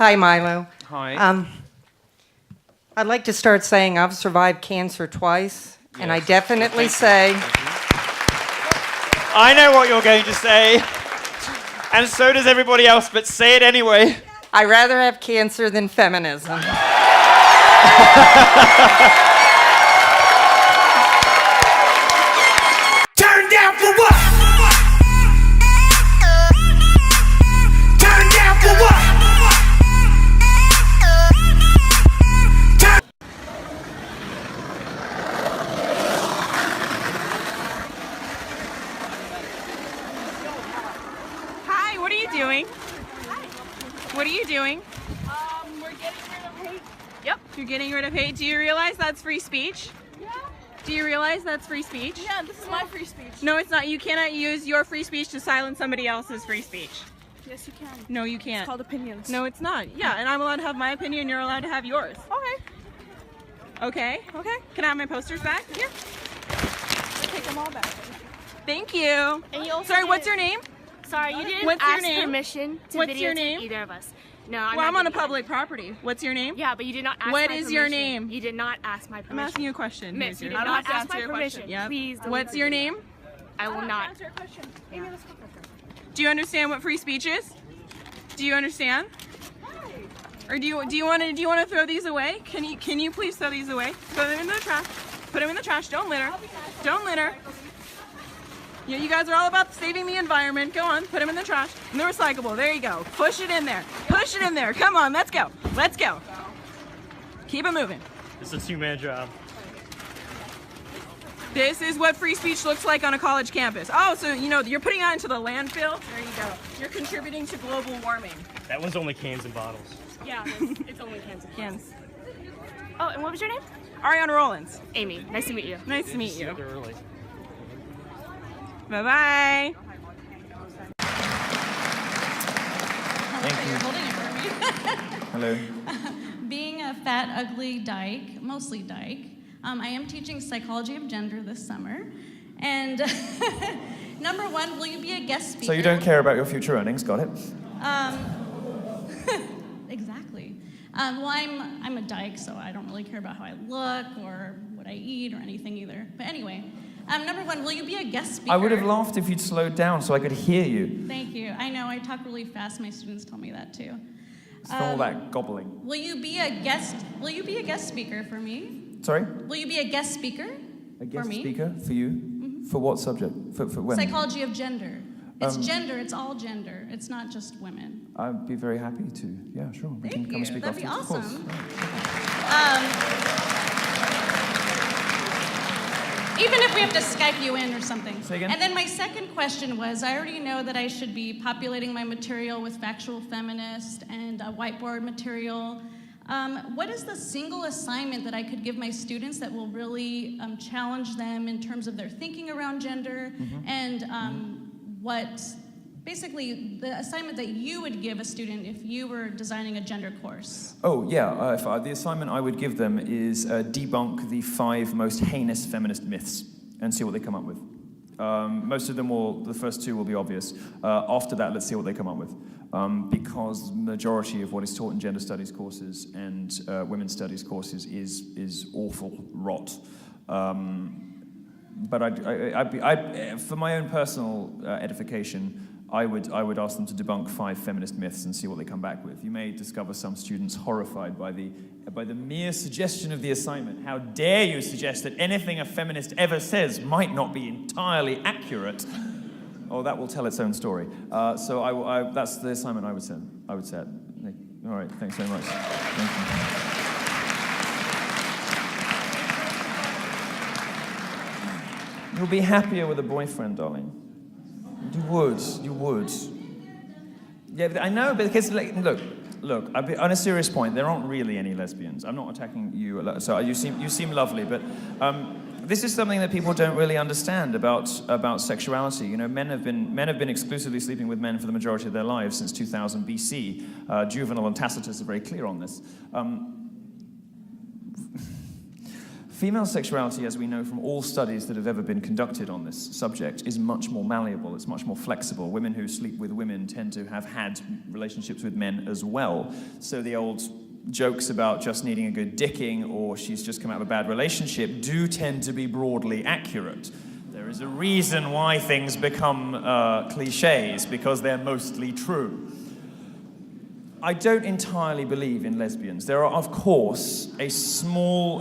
Hi, Milo. Hi. I'd like to start saying I've survived cancer twice, and I Yes. definitely Thank say, you. I know what you're going to say, and so does everybody else, but say it anyway. I'd rather have cancer than feminism. Turn down for what? Turn down for what? Hi, what are you doing? What are you doing? We're getting rid of hate. Yep, you're getting rid of hate. Do you realize that's free speech? Yeah. Do you realize that's free speech? Yeah, this is my free speech. No, it's not. You cannot use your free speech to silence somebody else's free speech. Yes, you can. No, you can't. It's called opinions. No, it's not. Yeah, and I'm allowed to have my opinion, you're allowed to have yours. Okay. Okay? Okay. Can I have my posters back? Yeah. Take them all back. Thank you. And you also Sorry, what's didn't- your name? Sorry, you didn't What's your ask name? permission to What's videotape your name? either of us. No, Well, I'm on a videotaping. public property. What's your name? Yeah, but you did not ask What my is permission. your name? You did not ask my I'm permission. asking you a question. Miss, Who's you your- did I don't not have to ask answer my your permission. question. Yep. Please don't What's do your that. name? I will not. Answer your question. Amy, let's go. Do you understand what free speech is? Do you understand? Or do you want to throw these away? Can you please throw these away? Throw them in the trash. Put them in the trash. Don't litter. Don't litter. Yeah, you guys are all about saving the environment. Go on, put them in the trash. In the recyclable. There you go. Push it in there. Push it in there. Come on, let's go. Let's go. Keep it moving. It's a two-man job. This is what free speech looks like on a college campus. Oh, so you're putting that into the landfill? There you go. You're contributing to global warming. That one's only cans and bottles. Yeah, it's only Kansas. Cans. Oh, and what was your name? Ariana Rollins. Amy. Nice to meet you. Nice to meet you. Early. Bye-bye. You're holding it for me. Hello. Being a fat, ugly dyke, mostly dyke, I am teaching psychology of gender this summer. And number one, will you be a guest speaker? So you don't care about your future earnings, got it? Exactly. Well, I'm a dyke, so I don't really care about how I look or what I eat or anything either. But anyway, number one, will you be a guest speaker? I would have laughed if you'd slowed down so I could hear you. Thank you. I know, I talk really fast. My students tell me that too. It's from all that gobbling. Will you be a guest speaker for me? Sorry? Will you be a guest speaker A guest for me? speaker for you? For what subject? For when? Psychology of gender. It's gender, it's all gender. It's not just women. I'd be very happy to. Yeah, sure. We can Thank come you. speak That'd be afterwards, awesome. of course. Even if we have to Skype you in or something. Say again? And then my second question was, I already know that I should be populating my material with factual feminist and whiteboard material. What is the single assignment that I could give my students that will really challenge them in terms of their thinking around gender and what, basically, the assignment that you would give a student if you were designing a gender course? Oh, yeah. The assignment I would give them is debunk the 5 most heinous feminist myths and see what they come up with. Most of them the first 2 will be obvious. After that, let's see what they come up with. Because the majority of what is taught in gender studies courses and women's studies courses is awful rot. But for my own personal edification, I would ask them to debunk 5 feminist myths and see what they come back with. You may discover some students horrified by the mere suggestion of the assignment. How dare you suggest that anything a feminist ever says might not be entirely accurate? Oh, that will tell its own story. So that's the assignment I would set. All right, thanks very much. Thank you. You'll be happier with a boyfriend, darling. You would. Yeah, I know, because look. On a serious point, there aren't really any lesbians. I'm not attacking you. So you seem lovely, but this is something that people don't really understand about sexuality. You know, men have been exclusively sleeping with men for the majority of their lives since 2000 BC. Juvenal and Tacitus are very clear on this. Female sexuality, as we know from all studies that have ever been conducted on this subject, is much more malleable, it's much more flexible. Women who sleep with women tend to have had relationships with men as well. So the old jokes about just needing a good dicking or she's just come out of a bad relationship do tend to be broadly accurate. There is a reason why things become cliches, because they're mostly true. I don't entirely believe in lesbians. There are, of course, a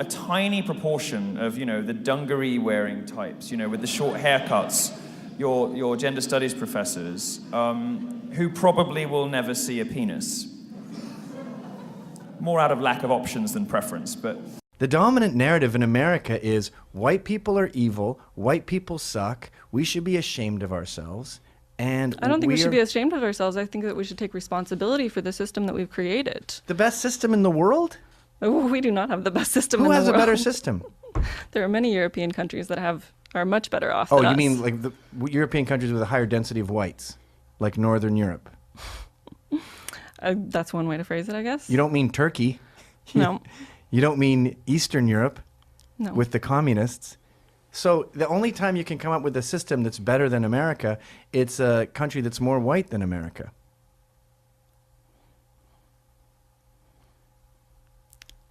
tiny proportion of, the dungaree-wearing types, with the short haircuts, your gender studies professors, who probably will never see a penis. More out of lack of options than preference, but... The dominant narrative in America is white people are evil, white people suck, we should be ashamed of ourselves. And I don't think we should be ashamed of ourselves. I think that we should take responsibility for the system that we've created. The best system in the world? Oh, we do not have the best system in the world. Who has a better system? There are many European countries that are much better off than us. Oh, you mean like the European countries with a higher density of whites, like Northern Europe? That's one way to phrase it, I guess. You don't mean Turkey. No. You don't mean Eastern Europe. No. With the communists. So the only time you can come up with a system that's better than America, it's a country that's more white than America.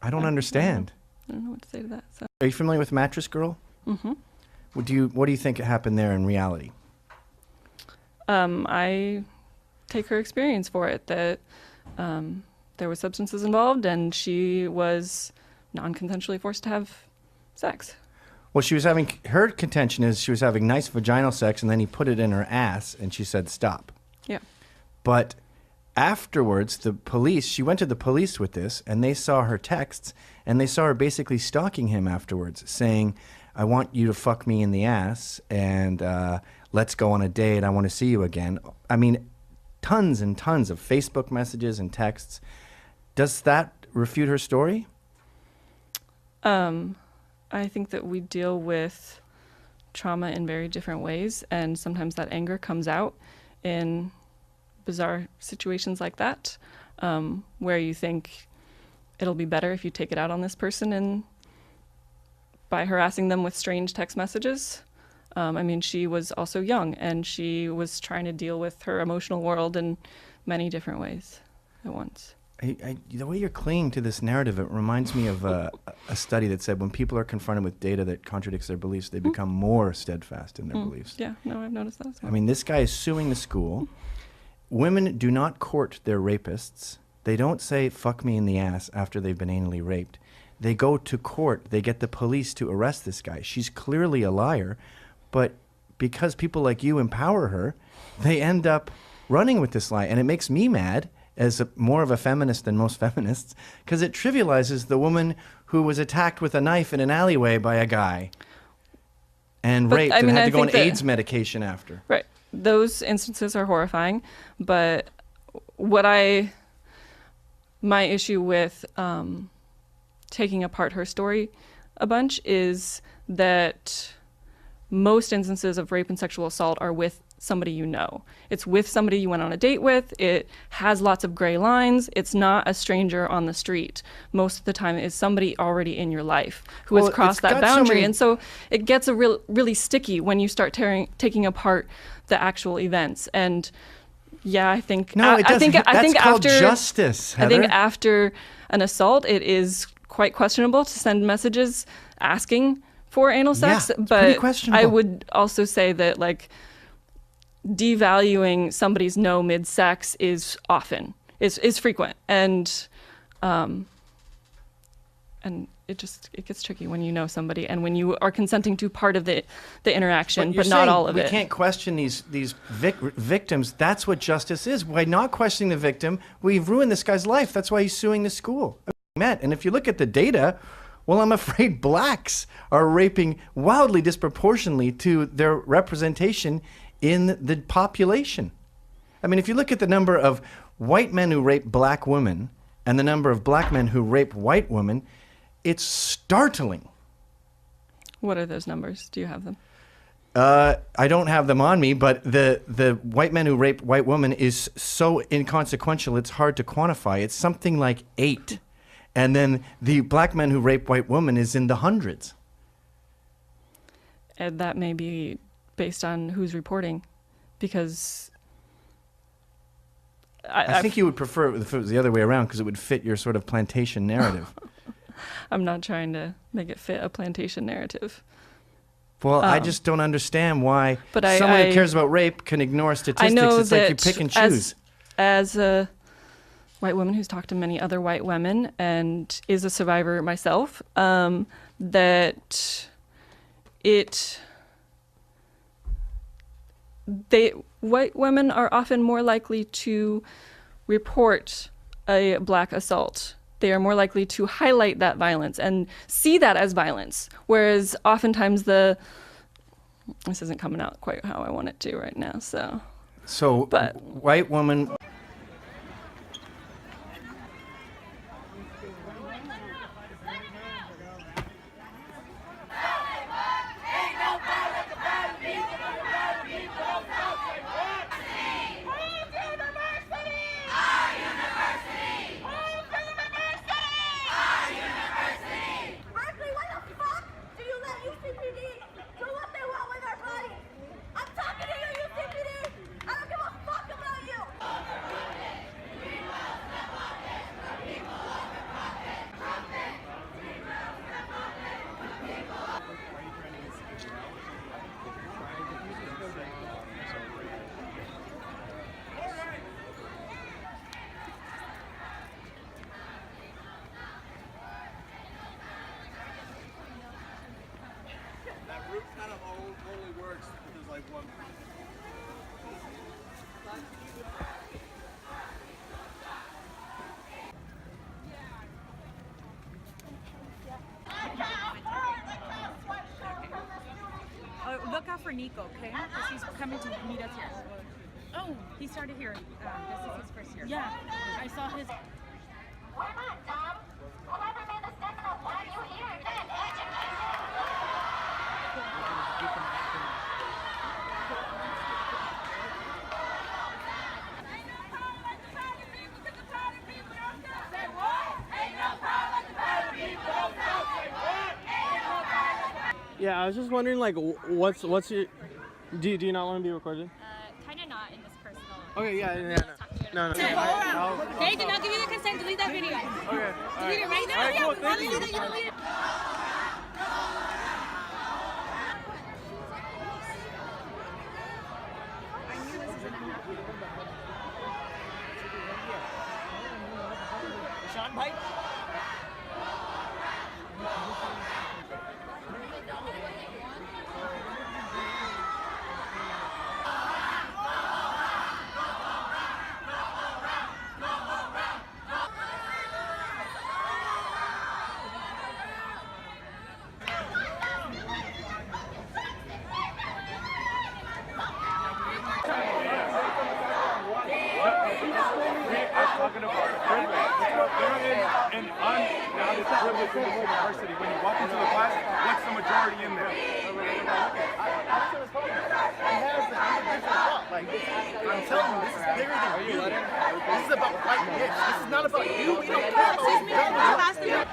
I don't understand. I don't know what to say to that. So. Are you familiar with Mattress Girl? Mm-hmm. What do you think happened there in reality? I take her experience for it, that there were substances involved and she was non-consensually forced to have sex. Well, her contention is she was having nice vaginal sex and then he put it in her ass and she said stop. Yeah. But afterwards, she went to the police with this and they saw her texts and they saw her basically stalking him afterwards, saying, I want you to fuck me in the ass and let's go on a date. I want to see you again. I mean, tons and tons of Facebook messages and texts. Does that refute her story? I think that we deal with trauma in very different ways, and sometimes that anger comes out in bizarre situations like that, where you think it'll be better if you take it out on this person and by harassing them with strange text messages. I mean, she was also young, and she was trying to deal with her emotional world in many different ways at once. The way you're clinging to this narrative, it reminds me of a study that said when people are confronted with data that contradicts their beliefs, they become more steadfast in their beliefs. Yeah, no, I've noticed that as well. I mean, this guy is suing the school. Women do not court their rapists. They don't say, fuck me in the ass after they've been anally raped. They go to court. They get the police to arrest this guy. She's clearly a liar, but because people like you empower her, they end up running with this lie. And it makes me mad as more of a feminist than most feminists, because it trivializes the woman who was attacked with a knife in an alleyway by a guy and raped and had to go on AIDS medication after. Right. Those instances are horrifying, but my issue with taking apart her story a bunch is that most instances of rape and sexual assault are with somebody you know. It's with somebody you went on a date with. It has lots of gray lines. It's not a stranger on the street. Most of the time it's somebody already in your life who has crossed that boundary. And so it gets really sticky when you start taking apart the actual events. And yeah, I think that's called justice, Heather. I think after an assault, it is quite questionable to send messages asking for anal sex. But I would also say that devaluing somebody's no mid-sex is frequent, and it gets tricky when you know somebody and when you are consenting to part of the interaction, but not all of it. We can't question these victims. That's what justice is. By not questioning the victim, we've ruined this guy's life. That's why he's suing the school. And if you look at the data, well, I'm afraid blacks are raping wildly disproportionately to their representation in the population. I mean, if you look at the number of white men who rape black women and the number of black men who rape white women, it's startling. What are those numbers? Do you have them? I don't have them on me, but the white men who rape white women is so inconsequential, it's hard to quantify. It's something like 8. And then the black men who rape white women is in the hundreds. And that may be based on who's reporting, because I think you would prefer it if it was the other way around, because it would fit your sort of plantation narrative. I'm not trying to make it fit a plantation narrative. Well, I just don't understand why but someone who cares about rape can ignore statistics. I know it's that like you pick and choose. As a white woman who's talked to many other white women and is a survivor myself, white women are often more likely to report a black assault. They are more likely to highlight that violence and see that as violence, whereas oftentimes this isn't coming out quite how I want it to right now. But white woman. Look out for Nico, okay? Because he's coming to meet us here. Oh, he started here. This is his first year. Yeah, I saw his. Why not, Tom? Whoever made the statement of why you here, then Yeah, I was just wondering, like, what's your... Do you not want to be recorded? Kind of not in this personal. Okay, yeah. No. They did not give you the consent. Delete that video. Okay. Delete it right now. All right, cool, thank you. Sean Pipe? And I'm now this privilege in this university. When you walk into the class, what's the majority in there? I'm telling you, this is bigger than you. This is about white myths. This is not about you. We don't care about you.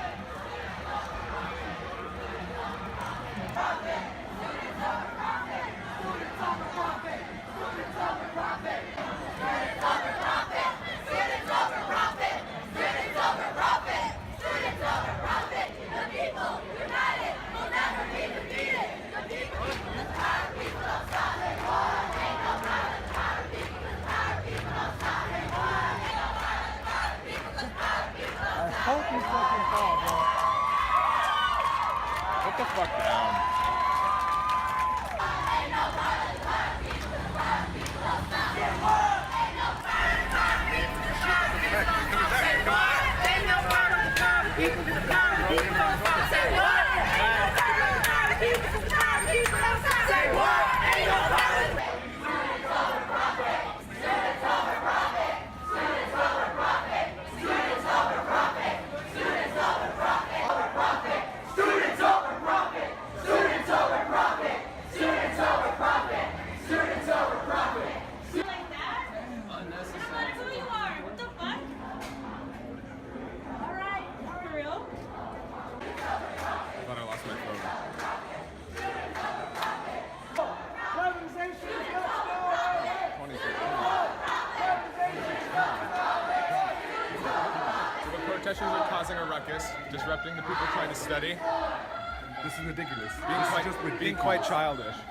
What the fuck down? Students over profit! protesters are causing a ruckus, disrupting the people trying to study. This is ridiculous. Being quite childish.